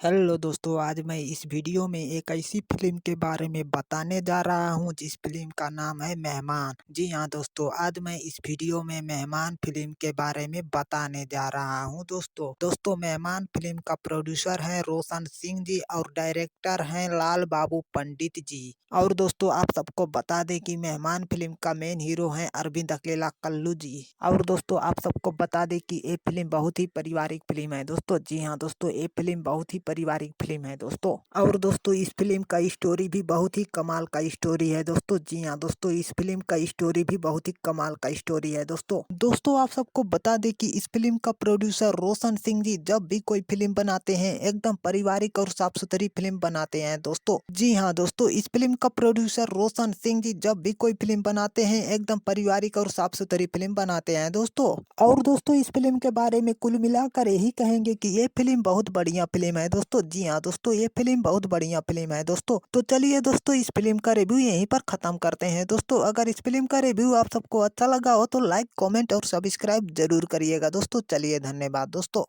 Hello दोस्तों, आज मैं इस वीडियो में एक ऐसी फिल्म के बारे में बताने जा रहा हूं जिस फिल्म का नाम है मेहमान। जी हां दोस्तों, आज मैं इस वीडियो में मेहमान फिल्म के बारे में बताने जा रहा हूं। दोस्तों मेहमान फिल्म का प्रोड्यूसर है रोशन सिंह जी और डायरेक्टर हैं लाल बाबू पंडित जी। और दोस्तों आप सबको बता दें कि मेहमान फिल्म का मेन हीरो है अरविंद अकेला कल्लू जी। और दोस्तों आप सबको बता दें कि ये फिल्म बहुत ही पारिवारिक फिल्म है दोस्तों। जी हाँ दोस्तों, ये फिल्म बहुत ही पारिवारिक फिल्म है दोस्तों। और दोस्तों इस फिल्म का स्टोरी भी बहुत ही कमाल का स्टोरी है दोस्तों। जी हाँ दोस्तों, इस फिल्म का स्टोरी भी बहुत ही कमाल का स्टोरी है दोस्तों आप सबको बता दें कि इस फिल्म का प्रोड्यूसर रोशन सिंह जी जब भी कोई फिल्म बनाते हैं एकदम पारिवारिक और साफ सुथरी फिल्म बनाते हैं दोस्तों। जी हाँ दोस्तों, इस फिल्म का प्रोड्यूसर रोशन सिंह जी जब भी कोई फिल्म बनाते हैं एकदम पारिवारिक और साफ सुथरी फिल्म बनाते हैं दोस्तों। और दोस्तों इस फिल्म के बारे में कुल मिलाकर यही कहेंगे कि ये फिल्म बहुत बढ़िया फिल्म है दोस्तों। जी हाँ दोस्तों, ये फिल्म बहुत बढ़िया फिल्म है दोस्तों। तो चलिए दोस्तों इस फिल्म का रिव्यू यहीं पर खत्म करते हैं दोस्तों। अगर इस फिल्म का रिव्यू आप सबको अच्छा लगा हो तो लाइक कमेंट और सब्सक्राइब जरूर करिएगा दोस्तों। चलिए धन्यवाद दोस्तों।